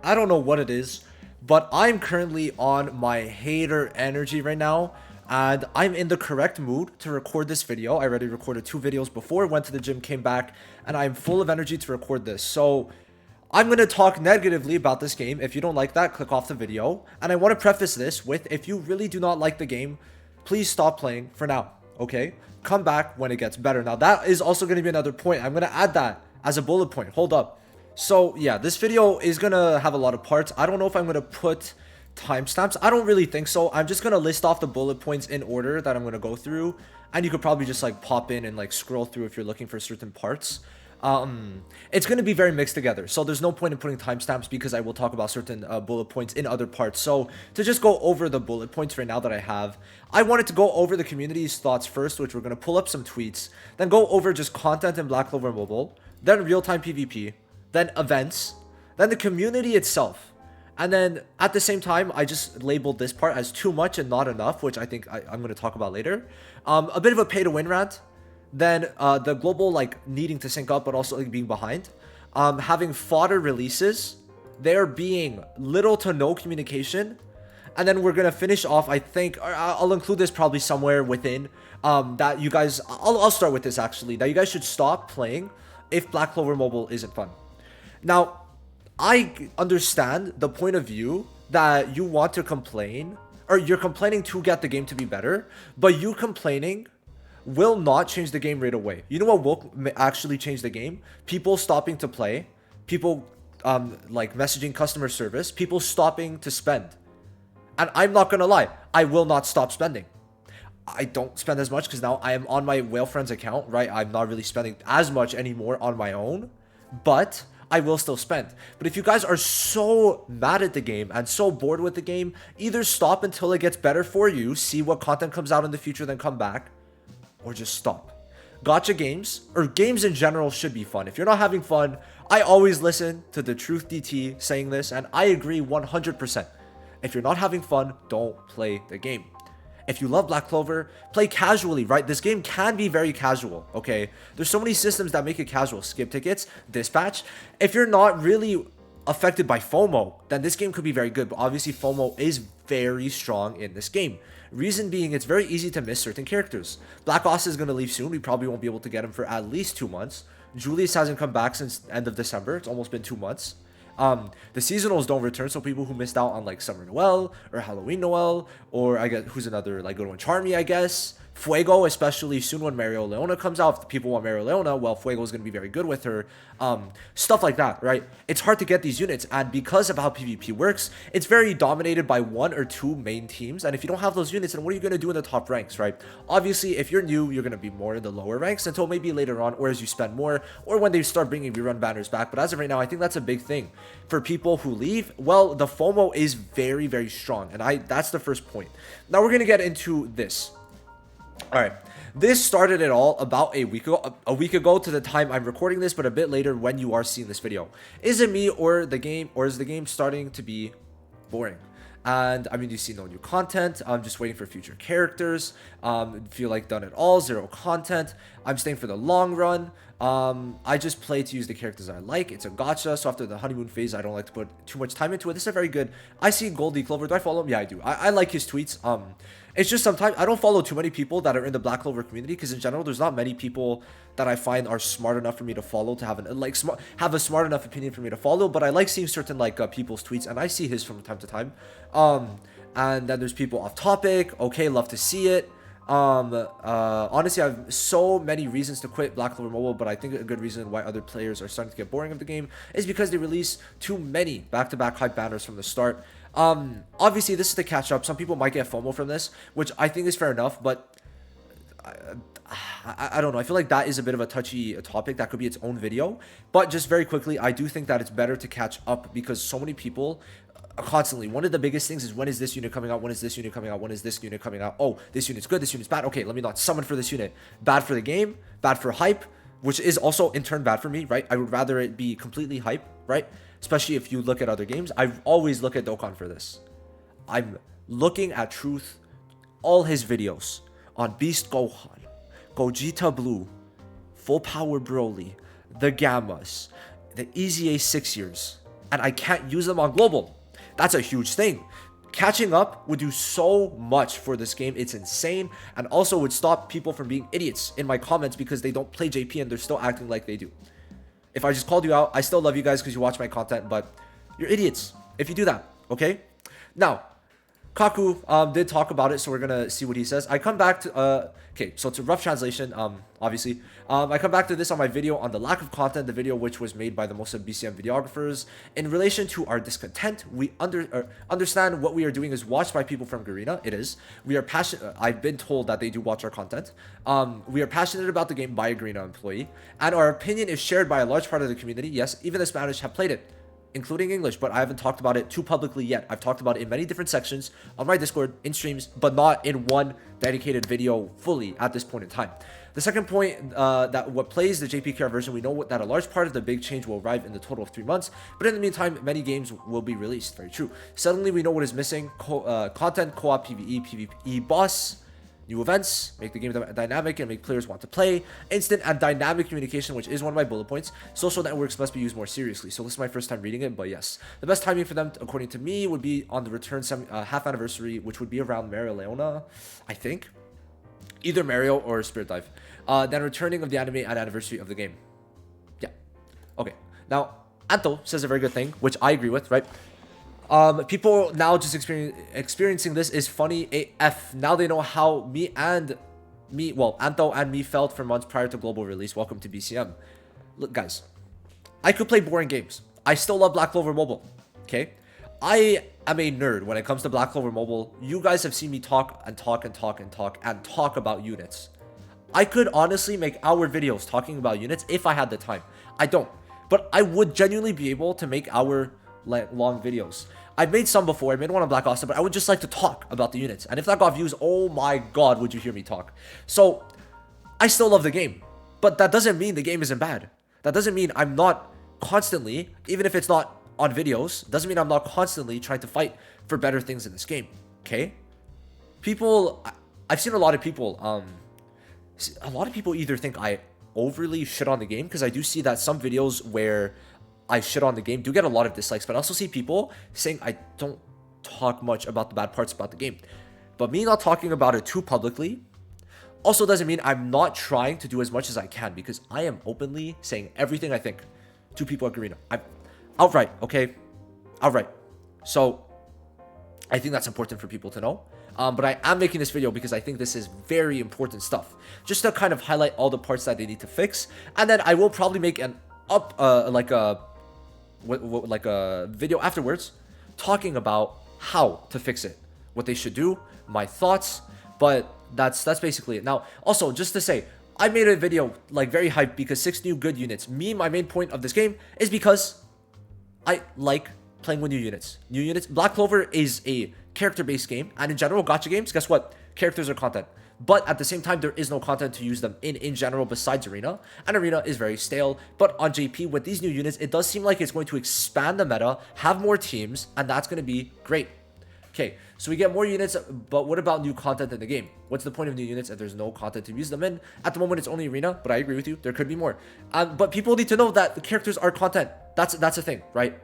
I don't know what it is, but I'm currently on my hater energy right now, and I'm in the correct mood to record this video. I already recorded 2 videos before, went to the gym, came back, and I'm full of energy to record this. So I'm going to talk negatively about this game. If you don't like that, click off the video. And I want to preface this with, if you really do not like the game, please stop playing for now, okay? Come back when it gets better. Now, that is also going to be another point. I'm going to add that as a bullet point. Hold up. So yeah, this video is gonna have a lot of parts. I don't know if I'm gonna put timestamps. I don't really think so. I'm just gonna list off the bullet points in order that I'm gonna go through, and you could probably just like pop in and like scroll through if you're looking for certain parts. It's gonna be very mixed together, so there's no point in putting timestamps because I will talk about certain bullet points in other parts. So to just go over the bullet points right now that I have, I wanted to go over the community's thoughts first, which we're gonna pull up some tweets, then go over just content in Black Clover Mobile, then real-time PvP, then events, then the community itself. And then at the same time, I just labeled this part as too much and not enough, which I think I'm going to talk about later. A bit of a pay to win rant. Then the global like needing to sync up, but also like being behind. Having fodder releases. There being little to no communication. And then we're going to finish off, I think, I'll include this probably somewhere within, that you guys, I'll start with this actually, that you guys should stop playing if Black Clover Mobile isn't fun. Now, I understand the point of view that you want to complain, or you're complaining to get the game to be better, but you complaining will not change the game right away. You know what will actually change the game? People stopping to play, people like messaging customer service, people stopping to spend. And I'm not gonna lie, I will not stop spending. I don't spend as much because now I am on my Whale Friends account, right? I'm not really spending as much anymore on my own, but I will still spend. But if you guys are so mad at the game and so bored with the game, either stop until it gets better for you, see what content comes out in the future, then come back, or just stop. Gacha games, or games in general, should be fun. If you're not having fun, I always listen to the Truth DT saying this, and I agree 100%. If you're not having fun, don't play the game. If you love Black Clover, play casually, right? This game can be very casual, okay? There's so many systems that make it casual. Skip tickets, dispatch. If you're not really affected by FOMO, then this game could be very good. But obviously, FOMO is very strong in this game. Reason being, it's very easy to miss certain characters. Black Oss is going to leave soon. We probably won't be able to get him for at least 2 months. Julius hasn't come back since end of December. It's almost been 2 months. The seasonals don't return, so people who missed out on like Summer Noel or Halloween Noel, or I guess who's another like good one, Charmy, I guess. Fuego, especially soon when Mario Leona comes out. If people want Mario Leona, well, Fuego is going to be very good with her. Stuff like that, right? It's hard to get these units, and because of how PvP works, it's very dominated by 1 or 2 main teams, and if you don't have those units, then what are you going to do in the top ranks, right? Obviously, if you're new, you're going to be more in the lower ranks until maybe later on, or as you spend more, or when they start bringing rerun banners back, but as of right now, I think that's a big thing. For people who leave, well, the FOMO is very, very strong, and that's the first point. Now we're going to get into this. All right, this started it all about a week ago to the time I'm recording this, but a bit later when you are seeing this video. Is it me or the game, or is the game starting to be boring? And I mean, you see no new content. I'm just waiting for future characters. Feel like done it all, zero content. I'm staying for the long run. I just play to use the characters I like. It's a gacha, so after the honeymoon phase, I don't like to put too much time into it. This is a very good. I see Goldie Clover. Do I follow him? Yeah, I do. I like his tweets. It's just sometimes I don't follow too many people that are in the Black Clover community, because in general, there's not many people that I find are smart enough for me to follow to have have a smart enough opinion for me to follow. But I like seeing certain like people's tweets, and I see his from time to time. And then there's people off topic. Okay, love to see it. Honestly, I have so many reasons to quit Black Clover Mobile, but I think a good reason why other players are starting to get boring of the game is because they release too many back-to-back hype banners from the start. Obviously, this is to catch up. Some people might get FOMO from this, which I think is fair enough, but I don't know. I feel like that is a bit of a touchy topic. That could be its own video. But just very quickly, I do think that it's better to catch up because so many people constantly, one of the biggest things is, when is this unit coming out? When is this unit coming out? When is this unit coming out? Oh, this unit's good. This unit's bad. Okay, let me not summon for this unit. Bad for the game, bad for hype, which is also in turn bad for me, right? I would rather it be completely hype, right? Especially if you look at other games. I always look at Dokkan for this. I'm looking at Truth, all his videos on Beast Gohan, Gogeta Blue, Full Power Broly, the Gammas, the Easy A 6 years, and I can't use them on global. That's a huge thing. Catching up would do so much for this game. It's insane, and also would stop people from being idiots in my comments because they don't play JP and they're still acting like they do. If I just called you out, I still love you guys because you watch my content, but you're idiots if you do that, okay? Now, Kaku did talk about it, so we're gonna see what he says. I come back to okay, so it's a rough translation, obviously. I come back to this on my video on the lack of content, the video which was made by the most of BCM videographers. In relation to our discontent, we understand what we are doing is watched by people from Garena. It is. We are passionate. I've been told that they do watch our content. We are passionate about the game by a Garena employee, and our opinion is shared by a large part of the community. Yes, even the Spanish have played it, including English, but I haven't talked about it too publicly yet. I've talked about it in many different sections on my Discord, in streams, but not in one dedicated video fully at this point in time. The second point, that what plays the JPKR version, we know that a large part of the big change will arrive in the total of 3 months, but in the meantime, many games will be released. Very true. Suddenly, we know what is missing: content, co-op, PvE, PvE, boss, new events, make the game dynamic and make players want to play, instant and dynamic communication, which is one of my bullet points. Social networks must be used more seriously. So this is my first time reading it, but yes. The best timing for them, according to me, would be on the return half anniversary, which would be around Mario Leona, I think. Either Mario or Spirit Dive. Then returning of the anime at anniversary of the game. Yeah. Okay. Now, Anto says a very good thing, which I agree with, right? People now just experiencing this is funny AF. Now they know how Anto and me felt for months prior to global release. Welcome to BCM. Look, guys, I could play boring games. I still love Black Clover Mobile. Okay, I am a nerd when it comes to Black Clover Mobile. You guys have seen me talk about units. I could honestly make hour videos talking about units if I had the time. I don't, but I would genuinely be able to make long videos. I've made some before. I made one on Black Ops, but I would just like to talk about the units. And if that got views, oh my god, would you hear me talk? So, I still love the game. But that doesn't mean the game isn't bad. That doesn't mean I'm not constantly, even if it's not on videos, doesn't mean I'm not constantly trying to fight for better things in this game. Okay? I've seen a lot of people, either think I overly shit on the game, because I do see that some videos where I shit on the game do get a lot of dislikes, but I also see people saying I don't talk much about the bad parts about the game. But me not talking about it too publicly also doesn't mean I'm not trying to do as much as I can, because I am openly saying everything I think to people at Garena. I'm outright, okay? Outright. So I think that's important for people to know. But I am making this video because I think this is very important stuff, just to kind of highlight all the parts that they need to fix. And then I will probably make an like a video afterwards talking about how to fix it, what they should do, my thoughts. But that's basically it. Now, also, just to say, I made a video like very hyped because 6 new good units. My main point of this game is because I like playing with new units. Black Clover is a character-based game, and in general, gacha games, guess what? Characters are content. But at the same time, there is no content to use them in general besides Arena. And Arena is very stale. But on JP, with these new units, it does seem like it's going to expand the meta, have more teams, and that's going to be great. Okay, so we get more units, but what about new content in the game? What's the point of new units if there's no content to use them in? At the moment, it's only Arena, but I agree with you. There could be more. But people need to know that the characters are content. That's a thing, right?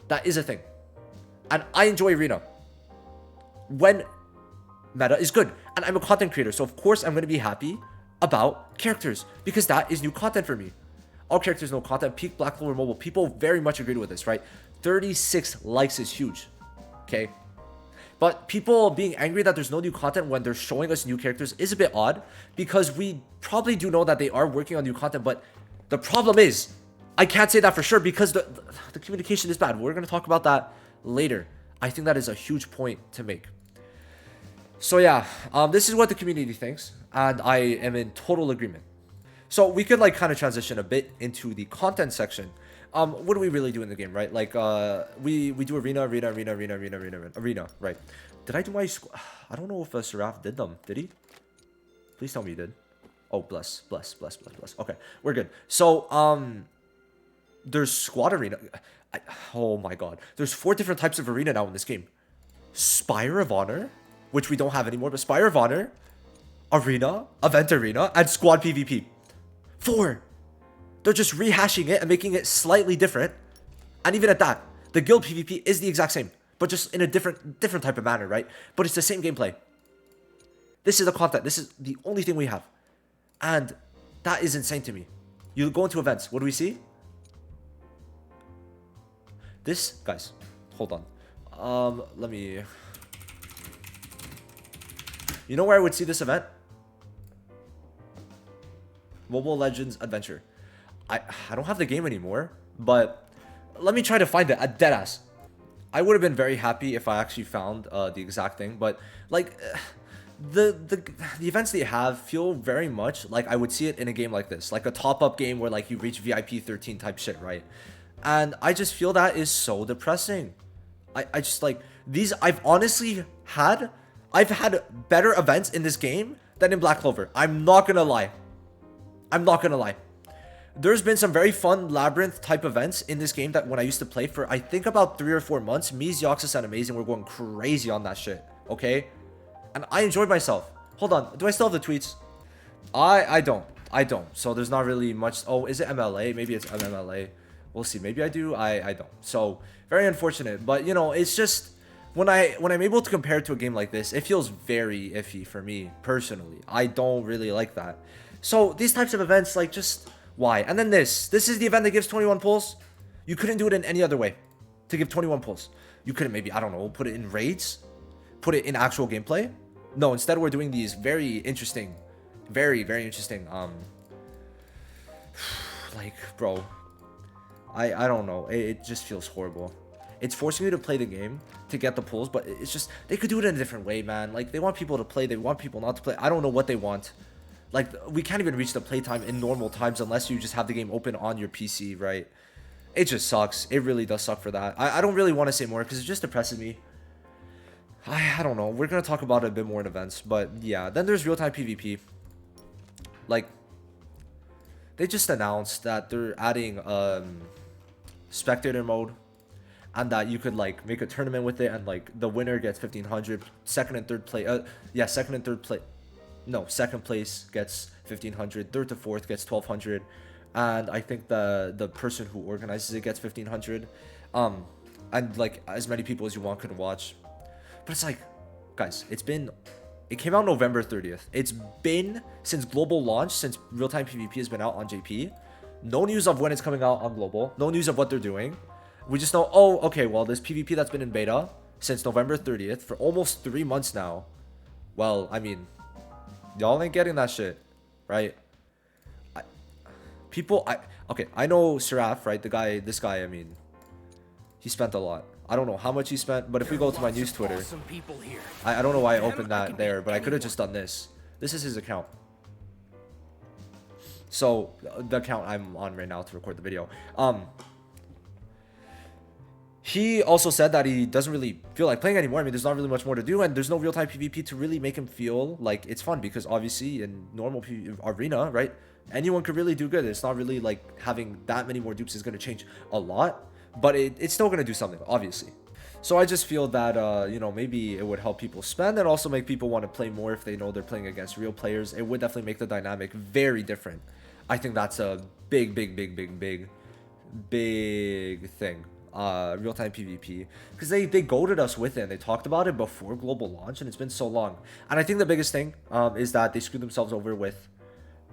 That is a thing. And I enjoy Arena when meta is good, and I'm a content creator, so of course I'm going to be happy about characters, because that is new content for me. All characters, no content. Peak Black Clover Mobile, people very much agreed with this, right? 36 likes is huge. Okay, but people being angry that there's no new content when they're showing us new characters is a bit odd, because we probably do know that they are working on new content. But the problem is, I can't say that for sure because the communication is bad. We're going to talk about that later. I think that is a huge point to make. So yeah, this is what the community thinks, and I am in total agreement. So we could like kind of transition a bit into the content section. What do we really do in the game, right? Like we do arena, right? Did I do my I don't know if Seraph did them. Did he? Please tell me he did. Oh, bless. Okay, we're good. So there's squad arena. Oh my god, there's 4 different types of arena now in this game. Spire of Honor, which we don't have anymore, but Spire of Honor, Arena, Event Arena, and Squad PvP. 4. They're just rehashing it and making it slightly different. And even at that, The guild PvP is the exact same, but just in a different type of manner, right? But it's the same gameplay. This is the content. This is the only thing we have. And that is insane to me. You go into events. What do we see? This, guys, hold on. Let me... You know where I would see this event? Mobile Legends Adventure. I don't have the game anymore, but let me try to find it at deadass. I would have been very happy if I actually found the exact thing, but like the events they have feel very much like I would see it in a game like this, like a top-up game where like you reach VIP 13 type shit, right? And I just feel that is so depressing. I just like these. I've had better events in this game than in Black Clover. I'm not gonna lie. There's been some very fun labyrinth type events in this game that when I used to play for I think about 3 or 4 months, me, Zioxus, and Amazing were going crazy on that shit. Okay? And I enjoyed myself. Hold on, do I still have the tweets? I don't. So there's not really much. Oh, is it MLA? Maybe it's MMLA. We'll see. Maybe I do. I don't. So very unfortunate. But you know, it's just when I'm able to compare it to a game like this, it feels very iffy for me personally. I don't really like that. So these types of events, like, just why? And then this is the event that gives 21 pulls. You couldn't do it in any other way to give 21 pulls. You couldn't maybe, I don't know, put it in raids, put it in actual gameplay. No, instead we're doing these very interesting, very interesting, like, bro, I don't know. It just feels horrible. It's forcing you to play the game to get the pulls, but it's just, they could do it in a different way, man. Like, they want people to play, they want people not to play. I don't know what they want. Like, we can't even reach the playtime in normal times unless you just have the game open on your PC, right? It just sucks. It really does suck for that. I don't really want to say more because it just depresses me. I don't know. We're going to talk about it a bit more in events. But yeah, then there's real-time PvP. Like, they just announced that they're adding spectator mode. And that you could like make a tournament with it, and like the winner gets 1500. Second and third place, second place gets 1500. Third to fourth gets 1200, and I think the person who organizes it gets 1500. And like as many people as you want can watch. But it's like, guys, it came out November 30th. It's been since global launch, since real-time PvP has been out on JP. No news of when it's coming out on global. No news of what they're doing. We just know, oh, okay, well, this PvP that's been in beta since November 30th for almost 3 months now. Well, I mean, y'all ain't getting that shit, right? Okay, I know Seraph, right? This guy, I mean, he spent a lot. I don't know how much he spent, but if we go to my news Twitter, I don't know why I opened that there, but I could have just done this. This is his account. So, the account I'm on right now to record the video. He also said that he doesn't really feel like playing anymore. I mean, there's not really much more to do, and there's no real-time PvP to really make him feel like it's fun, because obviously in normal arena, right, anyone could really do good. It's not really like having that many more dupes is going to change a lot, but it's still going to do something, obviously. So I just feel that, you know, maybe it would help people spend and also make people want to play more if they know they're playing against real players. It would definitely make the dynamic very different. I think that's a big thing. Real-time PvP, because they goaded us with it and they talked about it before global launch, and it's been so long. And I think the biggest thing is that they screwed themselves over with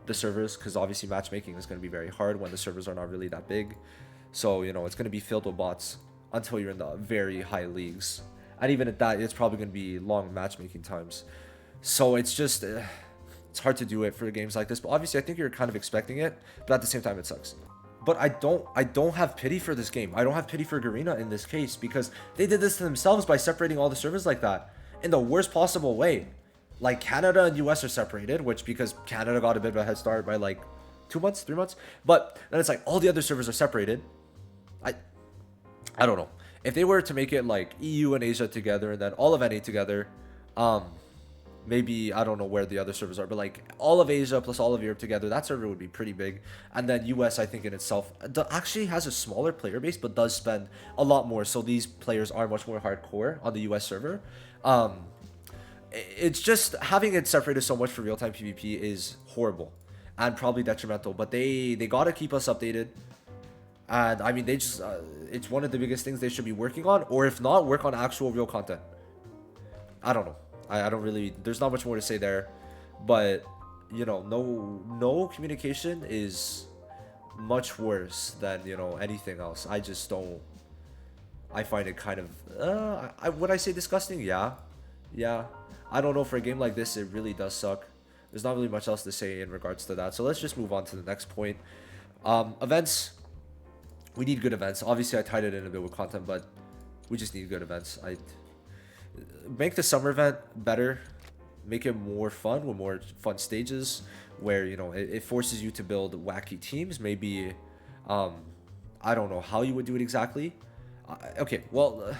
the servers, because obviously matchmaking is going to be very hard when the servers are not really that big. So, you know, it's going to be filled with bots until you're in the very high leagues, and even at that, it's probably going to be long matchmaking times. So it's just it's hard to do it for games like this, but obviously I think you're kind of expecting it, but at the same time it sucks. But I don't have pity for this game. I don't have pity for Garena in this case, because they did this to themselves by separating all the servers like that in the worst possible way. Like, Canada and US are separated, which because Canada got a bit of a head start by like 2 months, 3 months. But then it's like all the other servers are separated. I don't know. If they were to make it like EU and Asia together and then all of NA together, maybe, I don't know where the other servers are, but like all of Asia plus all of Europe together, that server would be pretty big. And then US, I think in itself, actually has a smaller player base, but does spend a lot more. So these players are much more hardcore on the US server. It's just having it separated so much for real-time PvP is horrible and probably detrimental. But they got to keep us updated. And I mean, they just it's one of the biggest things they should be working on, or if not, work on actual real content. I don't know. I don't really. There's not much more to say there, but you know, no communication is much worse than, you know, anything else. I just don't. I find it kind of. Would I say disgusting? Yeah, yeah. I don't know. For a game like this, it really does suck. There's not really much else to say in regards to that. So let's just move on to the next point. Events. We need good events. Obviously, I tied it in a bit with content, but we just need good events. I make the summer event better, make it more fun with more fun stages where, you know, it forces you to build wacky teams. Maybe I don't know how you would do it exactly. Okay, well,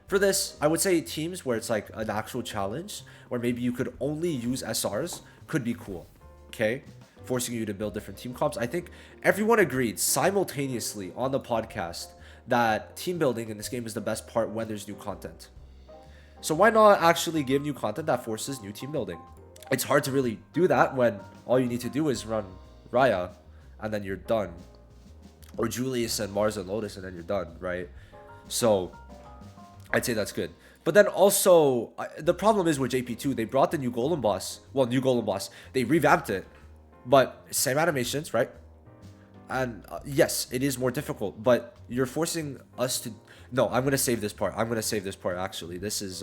for this, I would say teams where it's like an actual challenge, where maybe you could only use SRs, could be cool. Okay, forcing you to build different team comps. I think everyone agreed simultaneously on the podcast that team building in this game is the best part when there's new content. So why not actually give new content that forces new team building? It's hard to really do that when all you need to do is run Raya and then you're done. Or Julius and Mars and Lotus and then you're done, right? So I'd say that's good. But then also, the problem is with JP2, they brought the new Golem boss. Well, new Golem boss. They revamped it. But same animations, right? And yes, it is more difficult, but you're forcing us to... No, I'm going to save this part. I'm going to save this part, actually. This is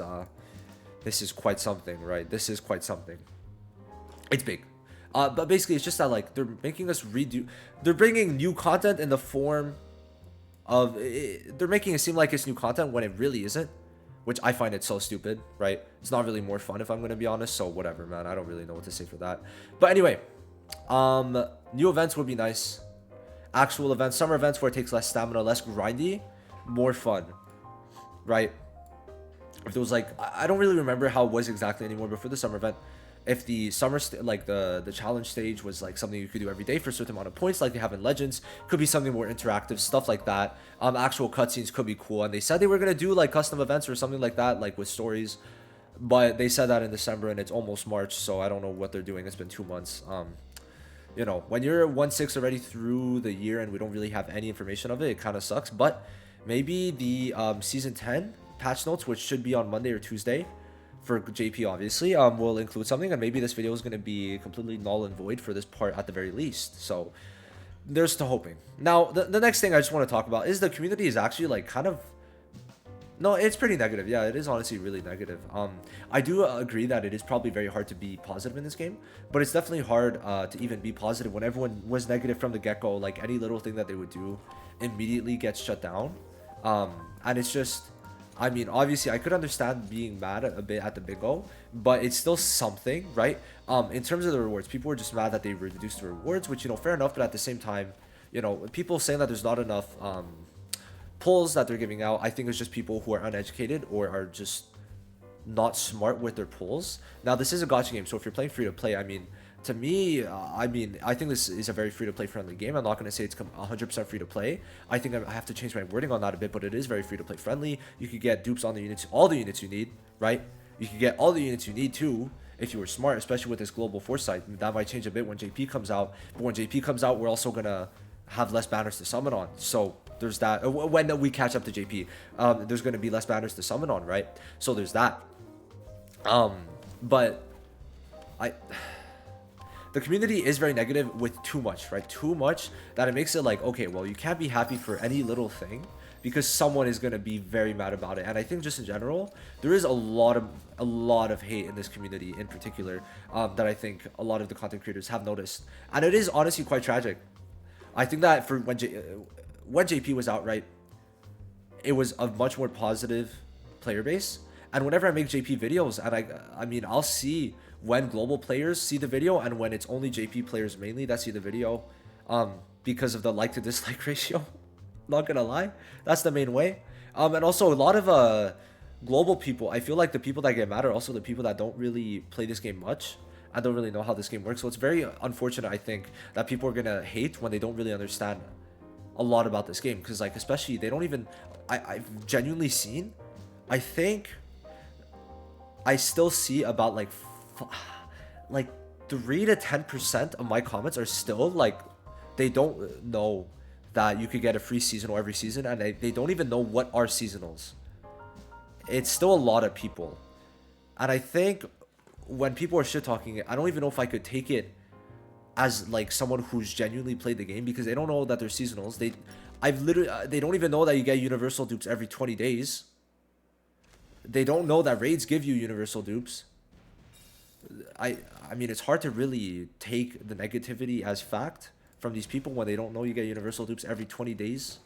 quite something, right? This is quite something. It's big. But basically, it's just that, like, they're making us redo... They're bringing new content in the form of... They're making it seem like it's new content when it really isn't, which I find it so stupid, right? It's not really more fun, if I'm going to be honest, so whatever, man. I don't really know what to say for that. But anyway, new events would be nice. Actual events, summer events where it takes less stamina, less grindy, more fun, right? If there was like, I don't really remember how it was exactly anymore, but for the summer event, if the summer like the challenge stage was like something you could do every day for a certain amount of points, like they have in Legends, could be something more interactive, stuff like that. Actual cutscenes could be cool, and they said they were gonna do like custom events or something like that, like with stories, but they said that in December and it's almost March, so I don't know what they're doing. It's been 2 months. You know, when you're 1/6 already through the year and we don't really have any information of it, it kind of sucks. But maybe the season 10 patch notes, which should be on Monday or Tuesday for JP, obviously, will include something, and maybe this video is going to be completely null and void for this part at the very least. So there's to hoping. Now, the next thing I just want to talk about is the community is actually like kind of... No, it's pretty negative. Yeah, it is honestly really negative. I do agree that it is probably very hard to be positive in this game, but it's definitely hard to even be positive when everyone was negative from the get-go. Like, any little thing that they would do immediately gets shut down. And it's just... I mean, obviously, I could understand being mad a bit at the bingo, but it's still something, right? In terms of the rewards, people were just mad that they reduced the rewards, which, you know, fair enough, but at the same time, you know, people saying that there's not enough... pulls that they're giving out, I think it's just people who are uneducated or are just not smart with their pulls. Now, this is a gacha game, so if you're playing free to play, I mean, to me, I think this is a very free to play friendly game. I'm not going to say it's 100% free to play. I think I have to change my wording on that a bit, but it is very free to play friendly. You could get dupes on the units, all the units you need, right? You could get all the units you need too, if you were smart, especially with this global foresight. That might change a bit when JP comes out, but when JP comes out, we're also going to have less banners to summon on. So there's that. When we catch up to JP, there's going to be less banners to summon on, right? So there's that. But the community is very negative with too much, right? Too much that it makes it like, okay, well, you can't be happy for any little thing because someone is going to be very mad about it. And I think just in general, there is a lot of hate in this community in particular, that I think a lot of the content creators have noticed. And it is honestly quite tragic. I think that for when JP was out, right, it was a much more positive player base. And whenever I make JP videos, and I mean, I'll see when global players see the video and when it's only JP players mainly that see the video, because of the like to dislike ratio. Not gonna lie, that's the main way. And also a lot of global people, I feel like the people that get mad are also the people that don't really play this game much. I don't really know how this game works, so it's very unfortunate, I think, that people are gonna hate when they don't really understand a lot about this game, because like, especially, they don't even... I've genuinely seen, I think I still see about like 3 to 10% of my comments are still like, they don't know that you could get a free seasonal every season, and they don't even know what are seasonals. It's still a lot of people. And I think when people are shit talking it, I don't even know if I could take it as like someone who's genuinely played the game, because they don't know that they're seasonals. They don't even know that you get universal dupes every 20 days. They don't know that raids give you universal dupes. I mean, it's hard to really take the negativity as fact from these people when they don't know you get universal dupes every 20 days.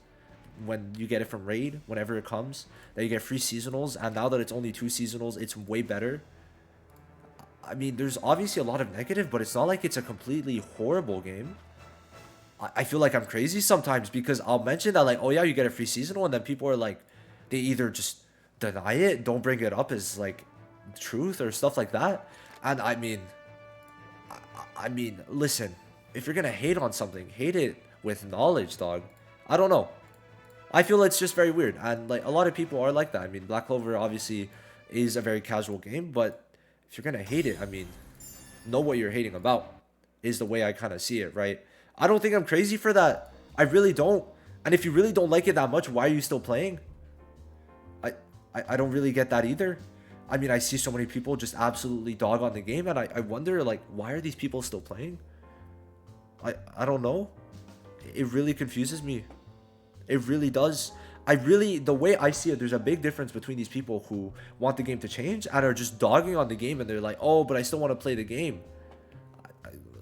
When you get it from raid, whenever it comes, that you get free seasonals, and now that it's only 2 seasonals, it's way better. I mean, there's obviously a lot of negative, but it's not like it's a completely horrible game. I feel like I'm crazy sometimes because I'll mention that, like, oh yeah, you get a free seasonal, and then people are like, they either just deny it, don't bring it up as like truth or stuff like that. And I mean, listen, if you're gonna hate on something, hate it with knowledge, dog. I don't know. I feel it's just very weird, and like a lot of people are like that. I mean, Black Clover obviously is a very casual game, but if you're gonna hate it, I mean, know what you're hating about is the way I kind of see it, right? I don't think I'm crazy for that. I really don't. And if you really don't like it that much, why are you still playing? I don't really get that either. I mean, I see so many people just absolutely dog on the game, and I wonder, like, why are these people still playing? I don't know. It really confuses me. It really does. The way I see it, there's a big difference between these people who want the game to change and are just dogging on the game, and they're like, oh, but I still want to play the game.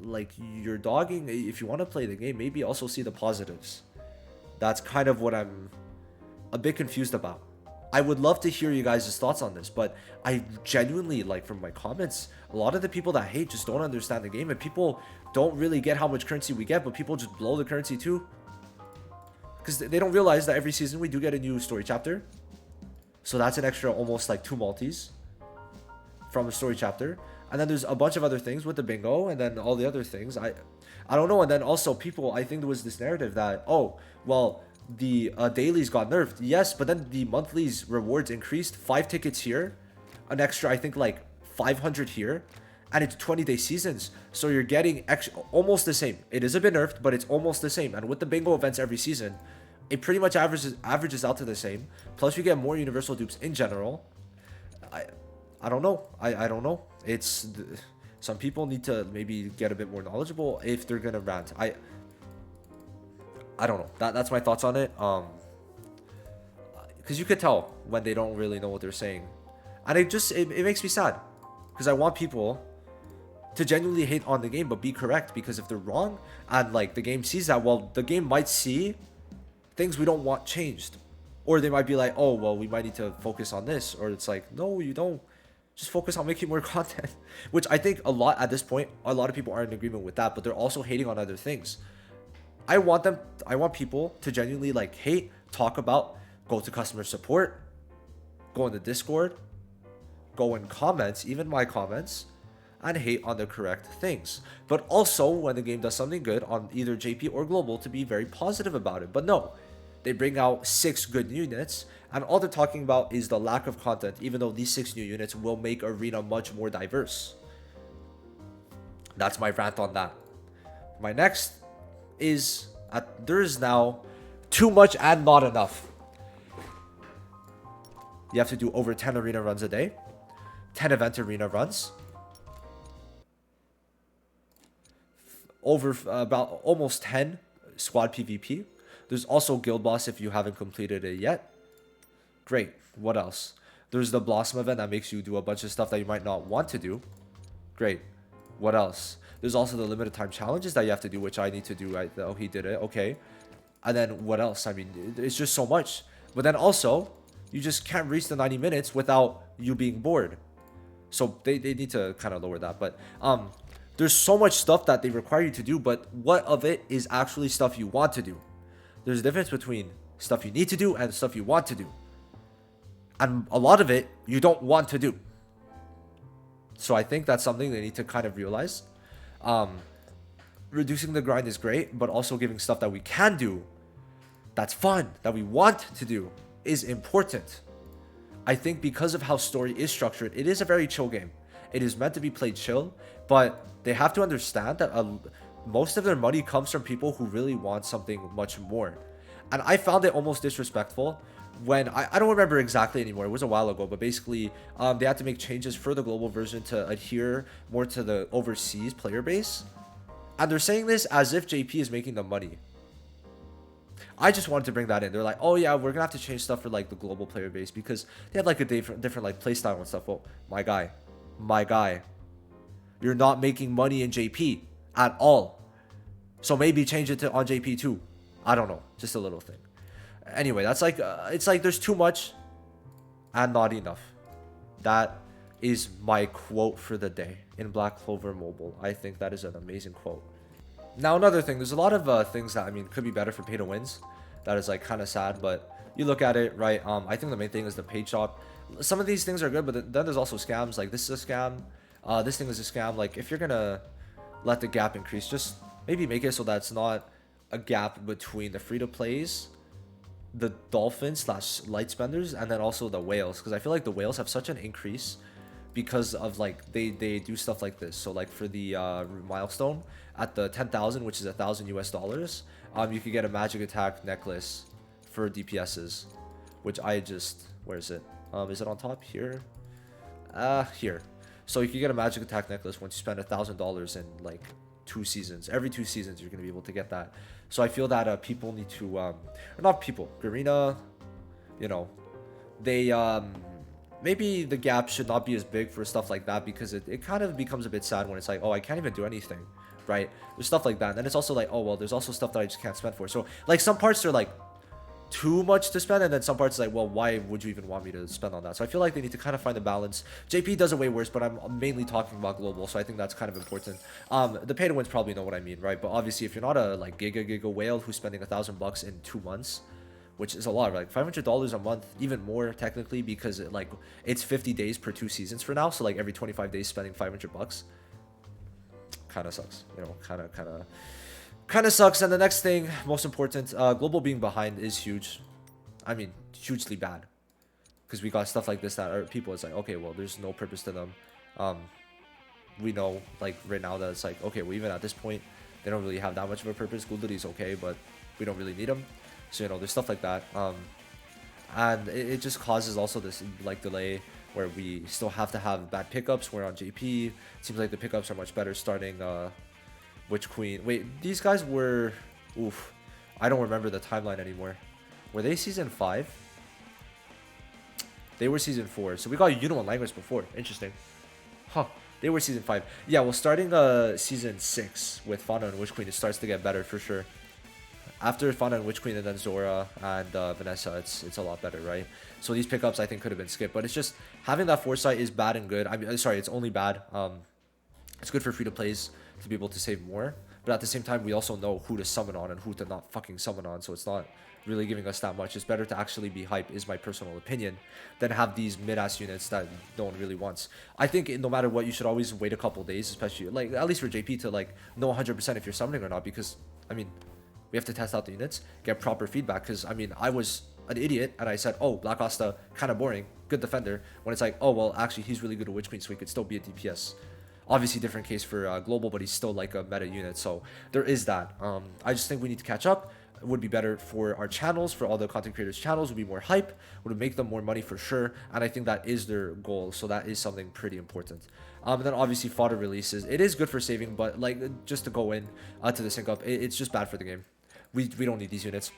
Like, you're dogging. If you want to play the game, maybe also see the positives. That's kind of what I'm a bit confused about. I would love to hear you guys' thoughts on this, but I genuinely, like, from my comments, a lot of the people that hate just don't understand the game, and people don't really get how much currency we get, but people just blow the currency too. Because they don't realize that every season we do get a new story chapter. So that's an extra almost like 2 multis from a story chapter. And then there's a bunch of other things with the bingo, and then all the other things. I don't know. And then also people, I think there was this narrative that, oh, well, the dailies got nerfed. Yes, but then the monthlies rewards increased. 5 tickets here, an extra, I think, like 500 here, and it's 20-day seasons, so you're getting almost the same. It is a bit nerfed, but it's almost the same. And with the bingo events every season, it pretty much averages out to the same. Plus you get more universal dupes in general. I don't know. I don't know. Some people need to maybe get a bit more knowledgeable if they're gonna rant. I don't know. That's my thoughts on it. Because you could tell when they don't really know what they're saying, and it makes me sad, because I want people to genuinely hate on the game but be correct, because if they're wrong and like the game sees that, well, the game might see things we don't want changed, or they might be like, oh, well, we might need to focus on this, or it's like, no, you don't. Just focus on making more content, which I think a lot at this point, a lot of people are in agreement with that, but they're also hating on other things. I want people to genuinely like hate, talk about, go to customer support, go in the Discord, go in comments, even my comments, and hate on the correct things. But also when the game does something good on either JP or Global, to be very positive about it. But no, they bring out 6 good units, and all they're talking about is the lack of content, even though these 6 new units will make Arena much more diverse. That's my rant on that. My next is there is now too much and not enough. You have to do over 10 arena runs a day, 10 event arena runs, over about almost 10 squad PvP. There's also guild boss if you haven't completed it yet. Great. What else? There's the Blossom event that makes you do a bunch of stuff that you might not want to do. Great. What else? There's also the limited time challenges that you have to do, which I need to do. Oh, he did it. Okay. And then what else? I mean, it's just so much. But then also, you just can't reach the 90 minutes without you being bored. So they need to kind of lower that. But there's so much stuff that they require you to do, but what of it is actually stuff you want to do? There's a difference between stuff you need to do and stuff you want to do. And a lot of it you don't want to do. So I think that's something they need to kind of realize. Reducing the grind is great, but also giving stuff that we can do, that's fun, that we want to do, is important. I think because of how story is structured, it is a very chill game. It is meant to be played chill, but they have to understand that most of their money comes from people who really want something much more. And I found it almost disrespectful when I don't remember exactly anymore. It was a while ago, but basically they had to make changes for the global version to adhere more to the overseas player base. And they're saying this as if JP is making them money. I just wanted to bring that in. They're like, oh yeah, we're gonna have to change stuff for like the global player base because they have like a different like play style and stuff. Well, my guy, you're not making money in JP at all. So maybe change it to on JP too. I don't know, just a little thing. Anyway, that's like it's like there's too much and not enough. That is my quote for the day in Black Clover Mobile. I think that is an amazing quote. Now another thing, there's a lot of things that I mean could be better for pay to wins. That is like kind of sad, but you look at it right. I think the main thing is the paid shop. Some of these things are good, but then there's also scams. Like this is a scam. This thing is a scam. Like if you're gonna let the gap increase, just maybe make it so that it's not a gap between the free to plays, the dolphins slash light spenders, and then also the whales, because I feel like the whales have such an increase because of like they do stuff like this. So like for the milestone at the 10,000, which is $1,000 US, you could get a magic attack necklace for DPSs, which I just, where is it? Is it on top here? Here. So you can get a magic attack necklace once you spend $1,000 in like 2 seasons. Every 2 seasons you're gonna be able to get that. So I feel that people need to or not people, Garena, you know, they maybe the gap should not be as big for stuff like that, because it kind of becomes a bit sad when it's like, oh, I can't even do anything, right? There's stuff like that. And then it's also like, oh well, there's also stuff that I just can't spend for. So like some parts are like too much to spend, and then some parts like, well, why would you even want me to spend on that? So I feel like they need to kind of find a balance. JP does it way worse, but I'm mainly talking about global, so I think that's kind of important. The pay to wins probably know what I mean, right? But obviously if you're not a like giga whale who's spending $1,000 in 2 months, which is a lot, like $500 a month, even more technically, because it's 50 days per 2 seasons for now, so like every 25 days spending $500 kind of sucks, you know, kind of sucks. And the next thing, most important, global being behind is huge. I mean, hugely bad, because we got stuff like this that are people, it's like, okay, well, there's no purpose to them. We know like right now that it's like, okay, well, even at this point they don't really have that much of a purpose. Gul'dari is okay, but we don't really need them. So you know, there's stuff like that, and it just causes also this like delay where we still have to have bad pickups. Where on JP it seems like the pickups are much better starting Witch Queen. Wait, these guys were... Oof. I don't remember the timeline anymore. Were they Season 5? They were Season 4. So we got Uno and Language before. Interesting. Huh. They were Season 5. Yeah, well, starting Season 6 with Fauna and Witch Queen, it starts to get better for sure. After Fauna and Witch Queen and then Zora and Vanessa, it's a lot better, right? So these pickups I think could have been skipped. But it's just... having that foresight is bad and good. I mean, sorry, it's only bad. It's good for free-to-plays to be able to save more, but at the same time we also know who to summon on and who to not fucking summon on, so it's not really giving us that much. It's better to actually be hype, is my personal opinion, than have these mid-ass units that no one really wants. I think no matter what, you should always wait a couple days, especially like at least for JP, to like know 100% if you're summoning or not, because I mean we have to test out the units, get proper feedback, because I mean I was an idiot and I said, oh, Black Asta kind of boring, good defender, when it's like, oh well, actually he's really good at Witch Queen, so he could still be a DPS. Obviously different case for global, but he's still like a meta unit, so there is that. I just think we need to catch up. It would be better for our channels, for all the content creators channels, would be more hype, would make them more money for sure, and I think that is their goal, so that is something pretty important. And then obviously fodder releases, it is good for saving, but like just to go in to the sync up, it's just bad for the game. We don't need these units.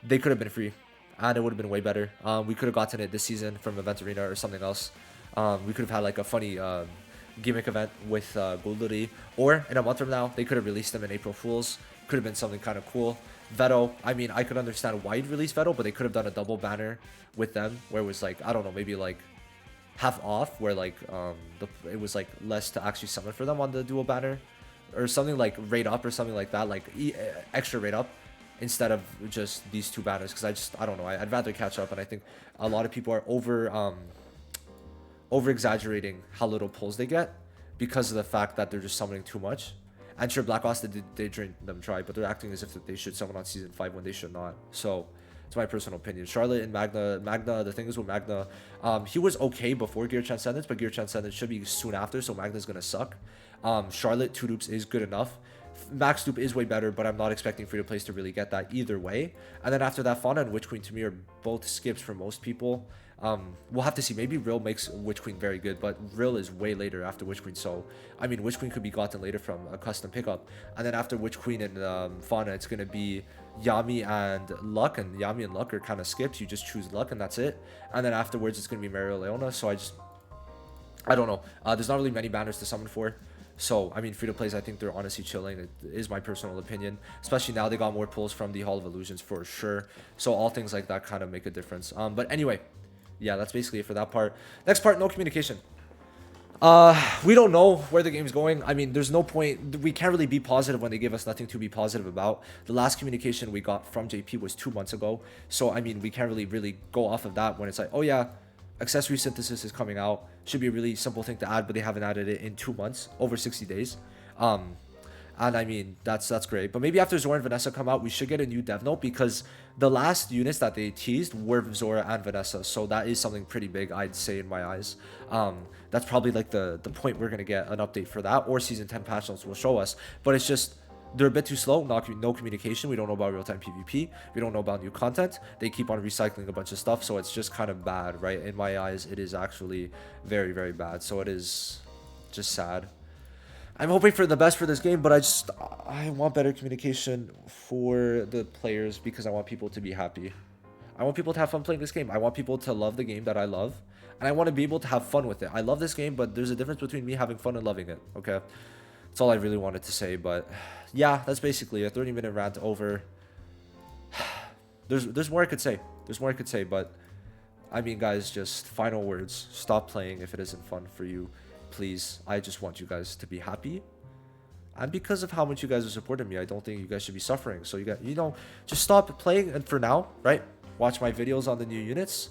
They could have been free and it would have been way better. We could have gotten it this season from Event Arena or something else. We could have had like a funny gimmick event with Gul'dari, or in a month from now they could have released them in April Fools. Could have been something kind of cool. Veto, I mean, I could understand why you'd release Veto, but they could have done a double banner with them where it was like, I don't know, maybe like half off, where like it was like less to actually summon for them on the dual banner, or something like rate up or something like that, like extra rate up instead of just these 2 banners, because I don't know, I'd rather catch up. And I think a lot of people are over exaggerating how little pulls they get because of the fact that they're just summoning too much. And sure, Black Ops they drain them dry, but they're acting as if they should summon on Season 5 when they should not. So it's my personal opinion. Charlotte and Magna, the thing is with Magna, he was okay before Gear Transcendence, but Gear Transcendence should be soon after, so Magna's gonna suck. Charlotte 2 dupes is good enough Max Dupe is way better, but I'm not expecting free to plays to really get that either way. And then after that, Fauna and Witch Queen to me are both skips for most people. We'll have to see. Maybe Rill makes Witch Queen very good, but Rill is way later after Witch Queen. So, I mean, Witch Queen could be gotten later from a custom pickup. And then after Witch Queen and Fauna, it's going to be Yami and Luck. And Yami and Luck are kind of skips. You just choose Luck and that's it. And then afterwards, it's going to be Mario Leona. So I don't know. There's not really many banners to summon for. So, I mean, free-to-plays, I think they're honestly chilling. It is my personal opinion. Especially now they got more pulls from the Hall of Illusions for sure. So, all things like that kind of make a difference. But anyway, yeah, that's basically it for that part. Next part, no communication. We don't know where the game's going. I mean, there's no point. We can't really be positive when they give us nothing to be positive about. The last communication we got from JP was 2 months ago. So, I mean, we can't really go off of that when it's like, oh, yeah, accessory synthesis is coming out. Should be a really simple thing to add, but they haven't added it in 2 months, over 60 days. And I mean, that's great. But maybe after Zora and Vanessa come out, we should get a new dev note, because the last units that they teased were Zora and Vanessa. So that is something pretty big, I'd say, in my eyes. That's probably like the point we're going to get an update for that, or Season 10 patch notes will show us. But it's just, they're a bit too slow. No communication. We don't know about real-time PvP. We don't know about new content. They keep on recycling a bunch of stuff, so it's just kind of bad, right? In my eyes, it is actually very, very bad. So it is just sad. I'm hoping for the best for this game, but I want better communication for the players, because I want people to be happy. I want people to have fun playing this game. I want people to love the game that I love, and I want to be able to have fun with it. I love this game, but there's a difference between me having fun and loving it, okay? That's all I really wanted to say, but yeah, that's basically a 30-minute rant over. There's more I could say. There's more I could say, but I mean, guys, just final words. Stop playing if it isn't fun for you. Please, I just want you guys to be happy. And because of how much you guys are supporting me, I don't think you guys should be suffering. So you know, just stop playing, and for now, right? Watch my videos on the new units.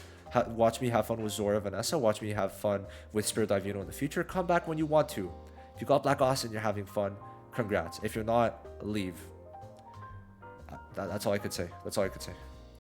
Watch me have fun with Zora, Vanessa. Watch me have fun with Spirit Dive in the future. Come back when you want to. If you got Black Austin, you're having fun, congrats. If you're not, leave. That's all I could say. That's all I could say.